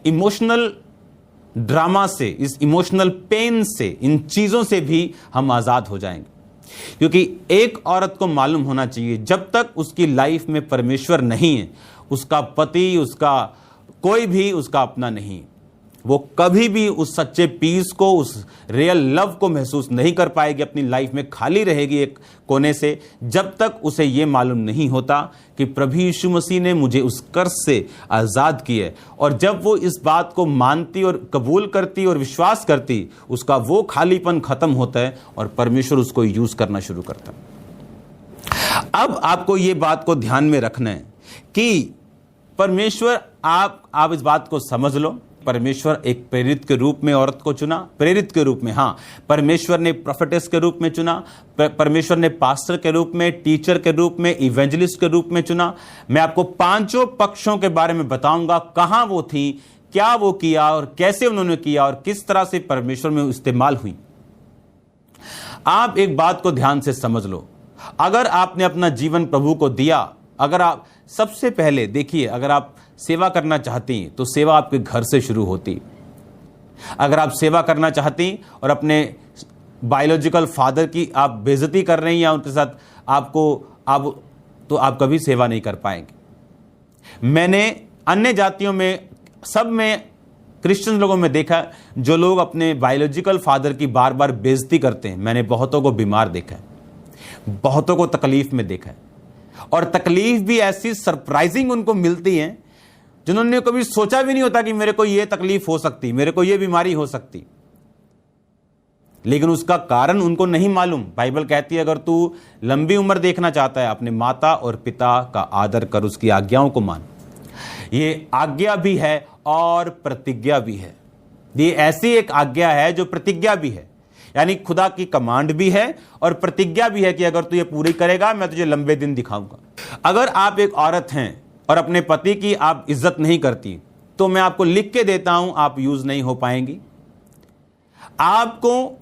इमोशनल ड्रामा से, इस इमोशनल पेन से, इन चीजों से भी हम आजाद हो जाएंगे। क्योंकि एक औरत को मालूम होना चाहिए, जब तक उसकी लाइफ में परमेश्वर नहीं है, उसका पति, उसका कोई भी उसका अपना नहीं, वो कभी भी उस सच्चे पीस को, उस रियल लव को महसूस नहीं कर पाएगी। अपनी लाइफ में खाली रहेगी एक कोने से, जब तक उसे ये मालूम नहीं होता कि प्रभु यीशु मसीह ने मुझे उस कर्ज से आज़ाद किया। और जब वो इस बात को मानती और कबूल करती और विश्वास करती, उसका वो खालीपन खत्म होता है और परमेश्वर उसको यूज करना शुरू करता है। अब आपको ये बात को ध्यान में रखना है कि परमेश्वर, आप इस बात को समझ लो, परमेश्वर एक प्रेरित के रूप में औरत को चुना, प्रेरित के रूप में, हाँ, परमेश्वर ने प्रोफेटेस के रूप में चुना, परमेश्वर ने पास्टर के रूप में, टीचर के रूप में, इवेंजलिस्ट के रूप में चुना। मैं आपको 5 पक्षों के बारे में बताऊंगा, कहां वो थी, क्या वो किया और कैसे उन्होंने किया और किस तरह से परमेश्वर में इस्तेमाल हुई। आप एक बात को ध्यान से समझ लो, अगर आपने अपना जीवन प्रभु को दिया, अगर आप, सबसे पहले देखिए, अगर आप सेवा करना चाहती हैं तो सेवा आपके घर से शुरू होती। अगर आप सेवा करना चाहती और अपने बायोलॉजिकल फादर की आप बेइज्जती कर रही हैं या उनके साथ तो आप कभी सेवा नहीं कर पाएंगे। मैंने अन्य जातियों में, सब में, क्रिश्चियन लोगों में देखा, जो लोग अपने बायोलॉजिकल फादर की बार बार बेइज्जती करते हैं, मैंने बहुतों को बीमार देखा है, बहुतों को तकलीफ में देखा है, और तकलीफ भी ऐसी सरप्राइजिंग उनको मिलती है जिन्होंने कभी सोचा भी नहीं होता कि मेरे को ये तकलीफ हो सकती, मेरे को ये बीमारी हो सकती, लेकिन उसका कारण उनको नहीं मालूम। बाइबल कहती है, अगर तू लंबी उम्र देखना चाहता है, अपने माता और पिता का आदर कर, उसकी आज्ञाओं को मान। ये आज्ञा भी है और प्रतिज्ञा भी है। ये ऐसी एक आज्ञा है जो प्रतिज्ञा भी है, यानी खुदा की कमांड भी है और प्रतिज्ञा भी है कि अगर तू ये पूरी करेगा, मैं तुझे लंबे दिन दिखाऊंगा। अगर आप एक औरत हैं और अपने पति की आप इज्जत नहीं करती, तो मैं आपको लिख के देता हूं, आप यूज नहीं हो पाएंगी। आपको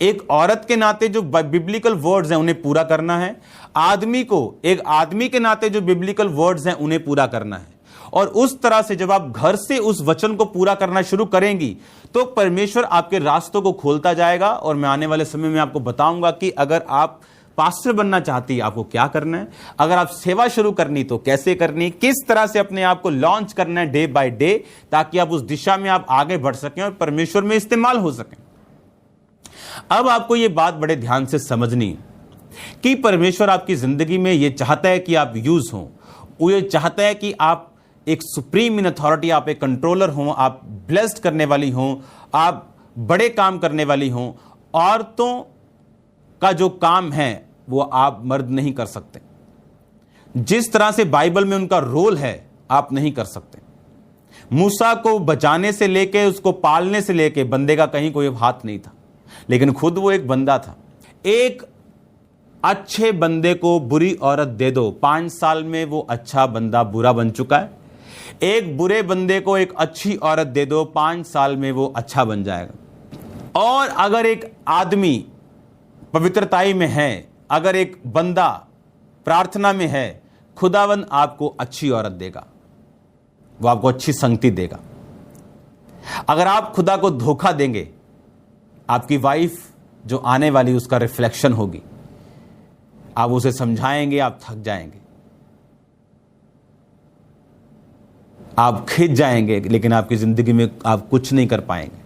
एक औरत के नाते जो बिब्लिकल वर्ड्स हैं उन्हें पूरा करना है, आदमी को एक आदमी के नाते जो बिब्लिकल वर्ड्स हैं उन्हें पूरा करना है। और उस तरह से जब आप घर से उस वचन को पूरा करना शुरू करेंगी तो परमेश्वर आपके रास्तों को खोलता जाएगा। और मैं आने वाले समय में आपको बताऊंगा कि अगर आप पास्टर बनना चाहती है आपको क्या करना है, अगर आप सेवा शुरू करनी तो कैसे करनी, किस तरह से अपने आप को लॉन्च करना है डे बाय डे, ताकि आप उस दिशा में आप आगे बढ़ सकें और परमेश्वर में इस्तेमाल हो सकें। अब आपको यह बात बड़े ध्यान से समझनी कि परमेश्वर आपकी जिंदगी में यह चाहता है कि आप यूज हो, वो ये चाहता है कि आप एक सुप्रीम इन अथॉरिटी, आप एक कंट्रोलर हो, आप ब्लेस्ड करने वाली हो, आप बड़े काम करने वाली हो। औरतों का जो काम है वो आप मर्द नहीं कर सकते। जिस तरह से बाइबल में उनका रोल है आप नहीं कर सकते। मूसा को बचाने से लेके, उसको पालने से लेके बंदे का कहीं कोई हाथ नहीं था, लेकिन खुद वो एक बंदा था। एक अच्छे बंदे को बुरी औरत दे दो, 5 साल में वो अच्छा बंदा बुरा बन चुका है। एक बुरे बंदे को एक अच्छी औरत दे दो, 5 साल में वो अच्छा बन जाएगा। और अगर एक आदमी पवित्रताई में है, अगर एक बंदा प्रार्थना में है, खुदावंद आपको अच्छी औरत देगा, वो आपको अच्छी संगति देगा। अगर आप खुदा को धोखा देंगे, आपकी वाइफ जो आने वाली उसका रिफ्लेक्शन होगी। आप उसे समझाएंगे, आप थक जाएंगे, आप खिंच जाएंगे, लेकिन आपकी जिंदगी में आप कुछ नहीं कर पाएंगे।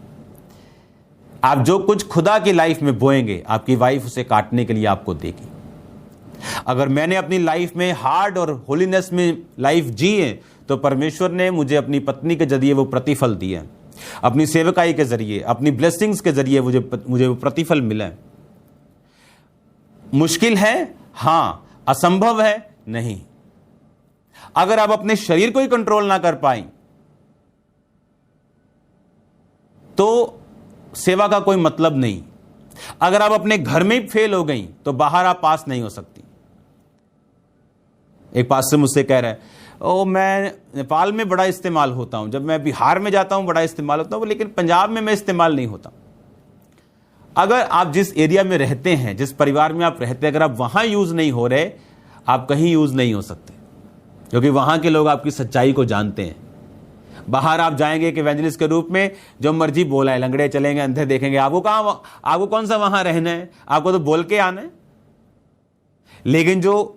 आप जो कुछ खुदा की लाइफ में बोएंगे, आपकी वाइफ उसे काटने के लिए आपको देगी। अगर मैंने अपनी लाइफ में हार्ड और होलीनेस में लाइफ जी है, तो परमेश्वर ने मुझे अपनी पत्नी के जरिए वो प्रतिफल दिए हैं। अपनी सेवकाई के जरिए, अपनी ब्लेसिंग्स के जरिए मुझे वो प्रतिफल मिला है। मुश्किल है, हां। असंभव है, नहीं। अगर आप अपने शरीर को ही कंट्रोल ना कर पाए, तो सेवा का कोई मतलब नहीं। अगर आप अपने घर में ही फेल हो गई, तो बाहर आप पास नहीं हो सकती। एक पास्टर मुझसे कह रहा है, मैं नेपाल में बड़ा इस्तेमाल होता हूं, जब मैं बिहार में जाता हूं बड़ा इस्तेमाल होता हूं, लेकिन पंजाब में मैं इस्तेमाल नहीं होता। अगर आप जिस एरिया में रहते हैं, जिस परिवार में आप रहते हैं, अगर आप वहां यूज नहीं हो रहे, आप कहीं यूज नहीं हो सकते, क्योंकि वहां के लोग आपकी सच्चाई को जानते हैं। बाहर आप जाएंगे एक इवेंजलिस्ट के रूप में, जो मर्जी बोला है, लंगड़े चलेंगे, अंधे देखेंगे, आपको कौन सा वहां रहना है? आपको तो बोल के आना है। लेकिन जो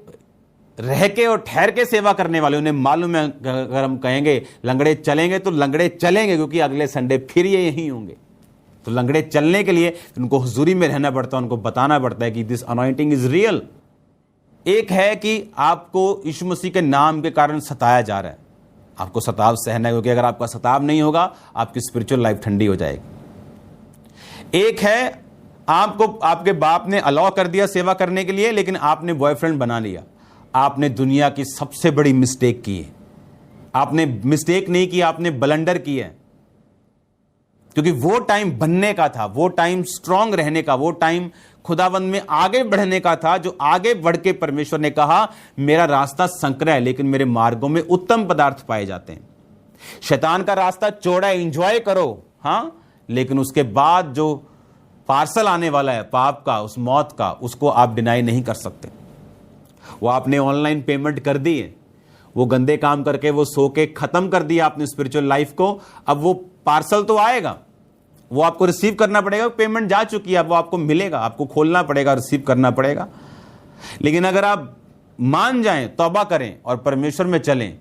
रह के और ठहर के सेवा करने वाले, उन्हें मालूम है, अगर हम कहेंगे लंगड़े चलेंगे, तो लंगड़े चलेंगे, क्योंकि अगले संडे फिर ये यहीं होंगे। तो लंगड़े चलने के लिए उनको हुजूरी में रहना पड़ता है, उनको बताना पड़ता है कि दिस अनॉइंटिंग इज रियल। एक है कि आपको यीशु मसीह के नाम के कारण सताया जा रहा है, आपको सताव सहना है, क्योंकि अगर आपका सताव नहीं होगा, आपकी स्पिरिचुअल लाइफ ठंडी हो जाएगी। एक है आपको आपके बाप ने अलाउ कर दिया सेवा करने के लिए, लेकिन आपने बॉयफ्रेंड बना लिया। आपने दुनिया की सबसे बड़ी मिस्टेक की है। आपने मिस्टेक नहीं की, आपने ब्लंडर की है, क्योंकि वो टाइम बनने का था, वो टाइम स्ट्रांग रहने का, वो टाइम खुदावंद में आगे बढ़ने का था, जो आगे बढ़ के परमेश्वर ने कहा, मेरा रास्ता संकर है, लेकिन मेरे मार्गों में उत्तम पदार्थ पाए जाते हैं। शैतान का रास्ता चौड़ा है, एंजॉय करो, हां, लेकिन उसके बाद जो पार्सल आने वाला है पाप का, उस मौत का, उसको आप डिनाई नहीं कर सकते। वो आपने ऑनलाइन पेमेंट कर दी है, वो गंदे काम करके वो सो के खत्म कर दिया आपने स्पिरिचुअल लाइफ को। अब वो पार्सल तो आएगा, वो आपको रिसीव करना पड़ेगा। पेमेंट जा चुकी है, अब वो आपको मिलेगा, आपको खोलना पड़ेगा, रिसीव करना पड़ेगा। लेकिन अगर आप मान जाएं, तौबा करें और परमेश्वर में चलें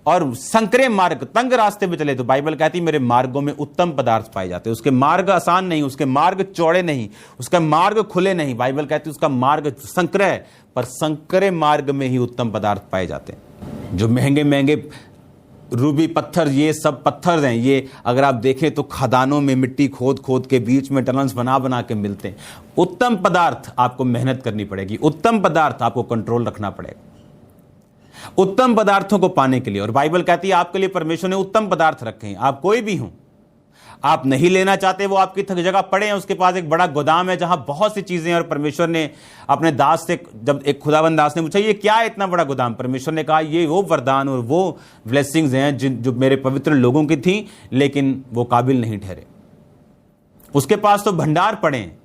और संकरे मार्ग, तंग रास्ते पे चले, तो बाइबल कहती है मेरे मार्गों में उत्तम पदार्थ पाए जाते हैं। उसके मार्ग आसान नहीं, उसके मार्ग चौड़े नहीं, उसका मार्ग खुले नहीं। बाइबल कहती है उसका मार्ग संकर है, पर संकरे मार्ग में ही उत्तम पदार्थ पाए जाते हैं। जो महंगे महंगे रूबी पत्थर, ये सब पत्थर हैं, ये अगर आप देखें तो खदानों में मिट्टी खोद खोद के बीच में टनल्स बना बना के मिलते हैं। उत्तम पदार्थ आपको मेहनत करनी पड़ेगी, उत्तम पदार्थ आपको कंट्रोल रखना पड़ेगा उत्तम पदार्थों को पाने के लिए। और बाइबल कहती है आपके लिए परमेश्वर ने उत्तम पदार्थ रखे हैं। आप कोई भी हो, आप नहीं लेना चाहते, वो आपकी जगह पड़े हैं, उसके पास एक बड़ा गोदाम है जहां बहुत सी चीजें हैं। और परमेश्वर ने अपने दास से, जब एक खुदाबंद दास ने पूछा ये क्या है इतना बड़ा गोदाम, परमेश्वर ने कहा ये वो वरदान और वो ब्लेसिंग्स हैं जो मेरे पवित्र लोगों की थी, लेकिन वो काबिल नहीं ठहरे। उसके पास तो भंडार पड़े हैं।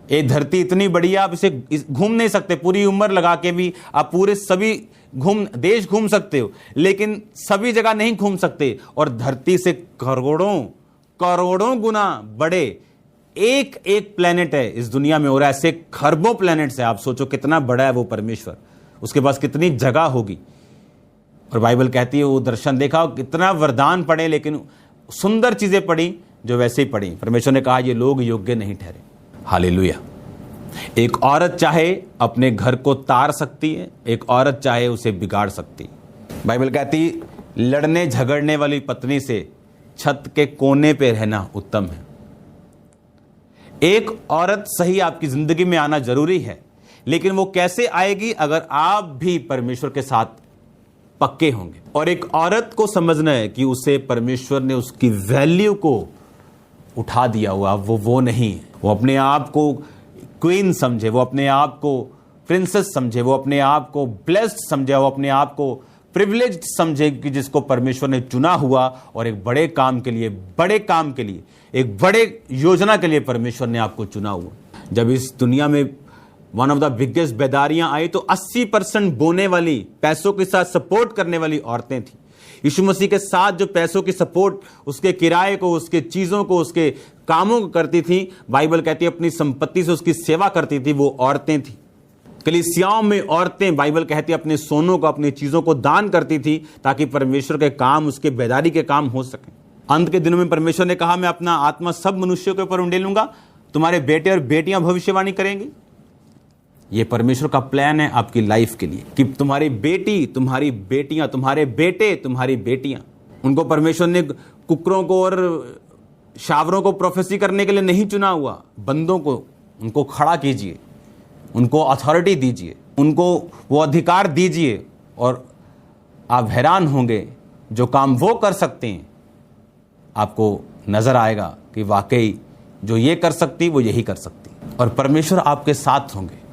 ये धरती इतनी बड़ी है, आप इसे घूम नहीं सकते। पूरी उम्र लगा के भी आप पूरे सभी देश घूम सकते हो, लेकिन सभी जगह नहीं घूम सकते। और धरती से करोड़ों गुना बड़े एक एक प्लेनेट है इस दुनिया में, और ऐसे खरबों प्लेनेट्स है। आप सोचो कितना बड़ा है वो परमेश्वर, उसके पास कितनी जगह होगी। और बाइबल कहती है वो दर्शन देखा, कितना वरदान पड़े, लेकिन सुंदर चीजें पड़ी जो वैसे ही पड़ी। परमेश्वर ने कहा ये लोग योग्य नहीं ठहरे। हालेलुया। एक औरत चाहे अपने घर को तार सकती है, एक औरत चाहे उसे बिगाड़ सकती है। बाइबल कहती लड़ने झगड़ने वाली पत्नी से छत के कोने पे रहना उत्तम है। एक औरत सही आपकी जिंदगी में आना जरूरी है, लेकिन वो कैसे आएगी? अगर आप भी परमेश्वर के साथ पक्के होंगे। और एक औरत को समझना है कि उसे परमेश्वर ने उसकी वैल्यू को उठा दिया हुआ, वो नहीं है। वो अपने आप को क्वीन समझे, वो अपने आप को प्रिंसेस समझे, वो अपने आप को ब्लेस्ड समझे, वो अपने आप को प्रिविलेज्ड समझे कि जिसको परमेश्वर ने चुना हुआ और एक बड़े काम के लिए, एक बड़े योजना के लिए परमेश्वर ने आपको चुना हुआ। जब इस दुनिया में वन ऑफ द बिगेस्ट बेदारियां आई तो 80% बोने वाली, पैसों के साथ सपोर्ट करने वाली औरतें थी। यीशु मसीह के साथ जो पैसों की सपोर्ट, उसके किराए को, उसके चीजों को, उसके कामों को करती थी, बाइबल कहती है अपनी संपत्ति से उसकी सेवा करती थी, वो औरतें थी। कलीसियाओं में औरतें, बाइबल कहती है, अपने सोनों को, अपनी चीजों को दान करती थी ताकि परमेश्वर के काम, उसके बेदारी के काम हो सके। अंत के दिनों में परमेश्वर ने कहा, मैं अपना आत्मा सब मनुष्यों के ऊपर उंडेलूंगा, तुम्हारे बेटे और बेटियां भविष्यवाणी करेंगी। ये परमेश्वर का प्लान है आपकी लाइफ के लिए कि तुम्हारी बेटी, तुम्हारी बेटियां, तुम्हारे बेटे, तुम्हारी बेटियां, उनको परमेश्वर ने कुकरों को और शावरों को प्रोफेसी करने के लिए नहीं चुना हुआ। बंदों को, उनको खड़ा कीजिए, उनको अथॉरिटी दीजिए, उनको वो अधिकार दीजिए, और आप हैरान होंगे जो काम वो कर सकते हैं, आपको नजर आएगा कि वाकई जो ये कर सकती वो यही कर सकती, और परमेश्वर आपके साथ होंगे।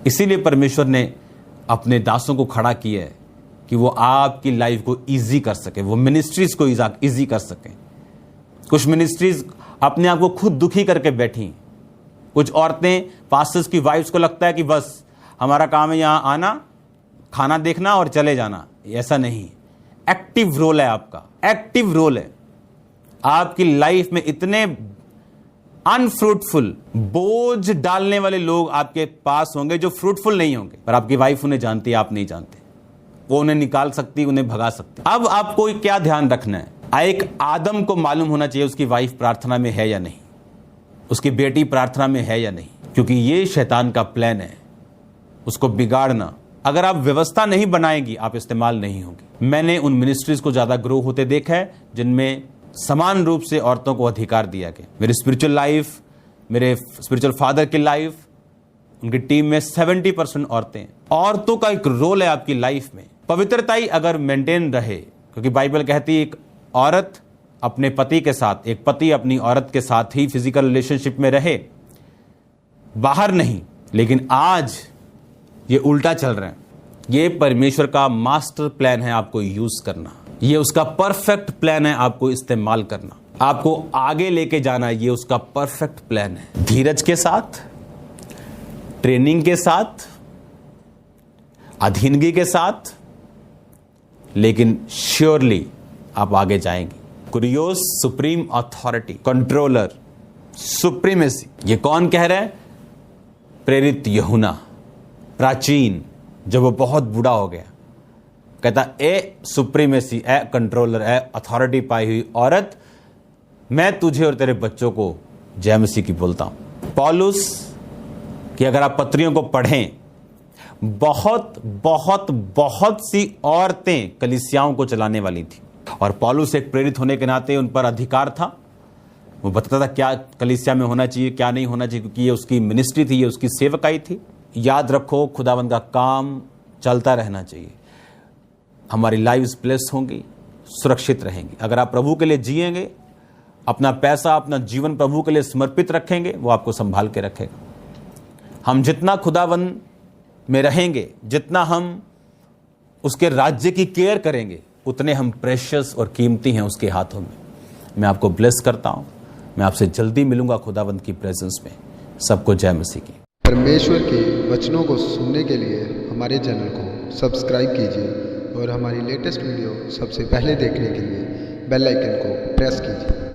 इसीलिए परमेश्वर ने अपने दासों को खड़ा किया है कि वो आपकी लाइफ को इजी कर सके, वो मिनिस्ट्रीज को इजी कर सके। कुछ मिनिस्ट्रीज अपने आप को खुद दुखी करके बैठी। कुछ औरतें, पास्टर्स की वाइफ्स को लगता है कि बस हमारा काम है यहाँ आना, खाना देखना और चले जाना। ऐसा नहीं, एक्टिव रोल है आपका, एक्टिव रोल है। आपकी लाइफ में इतने अनफ्रूटफुल, बोझ डालने वाले लोग आपके पास होंगे जो फ्रूटफुल नहीं होंगे, पर आपकी वाइफ उन्हें जानती है, आप नहीं जानते। वो उन्हें निकाल सकती, उन्हें भगा सकती। अब आपको क्या ध्यान रखना है, एक आदम को मालूम होना चाहिए उसकी वाइफ प्रार्थना में है या नहीं, उसकी बेटी प्रार्थना में है या नहीं, क्योंकि ये शैतान का प्लान है उसको बिगाड़ना। अगर आप व्यवस्था नहीं बनाएंगी, आप इस्तेमाल नहीं होंगे। मैंने उन मिनिस्ट्रीज को ज्यादा ग्रो होते देखा है जिनमें समान रूप से औरतों को अधिकार दिया गया। मेरी स्पिरिचुअल लाइफ, मेरे स्पिरिचुअल फादर की लाइफ, उनकी टीम में 70% औरतें। औरतों का एक रोल है आपकी लाइफ में। पवित्रता ही अगर मेंटेन रहे, क्योंकि बाइबल कहती है एक औरत अपने पति के साथ, एक पति अपनी औरत के साथ ही फिजिकल रिलेशनशिप में रहे, बाहर नहीं। लेकिन आज ये उल्टा चल रहा है। ये परमेश्वर का मास्टर प्लान है आपको यूज करना, ये उसका परफेक्ट प्लान है आपको इस्तेमाल करना, आपको आगे लेके जाना। ये उसका परफेक्ट प्लान है, धीरज के साथ, ट्रेनिंग के साथ, अधीनगी के साथ, लेकिन श्योरली आप आगे जाएंगे। कुरियोस, सुप्रीम अथॉरिटी, कंट्रोलर, सुप्रीमेसी। ये कौन कह रहा है? प्रेरित यूहन्ना, प्राचीन, जब वो बहुत बूढ़ा हो गया, कहता ए सुप्रीमेसी, ए कंट्रोलर, ए अथॉरिटी पाई हुई औरत, मैं तुझे और तेरे बच्चों को जय मसीह की बोलता हूं। पौलुस कि अगर आप पत्रियों को पढ़ें, बहुत बहुत बहुत सी औरतें कलीसियाओं को चलाने वाली थी, और पौलुस एक प्रेरित होने के नाते उन पर अधिकार था। वो बताता था क्या कलीसिया में होना चाहिए, क्या नहीं होना चाहिए, क्योंकि ये उसकी मिनिस्ट्री थी, ये उसकी सेवकाई थी। याद रखो, खुदावंद का काम चलता रहना चाहिए। हमारी लाइव्स ब्लेस होंगी, सुरक्षित रहेंगी। अगर आप प्रभु के लिए जिएंगे, अपना पैसा, अपना जीवन प्रभु के लिए समर्पित रखेंगे, वो आपको संभाल के रखेगा। हम जितना खुदावंद में रहेंगे, जितना हम उसके राज्य की केयर करेंगे, उतने हम प्रेशियस और कीमती हैं उसके हाथों में। मैं आपको ब्लेस करता हूं। मैं आपसे जल्दी मिलूंगा खुदावंद की प्रेजेंस में। सबको जय मसीह की। परमेश्वर के वचनों को सुनने के लिए हमारे चैनल को सब्सक्राइब कीजिए और हमारी लेटेस्ट वीडियो सबसे पहले देखने के लिए बेल आइकन को प्रेस कीजिए।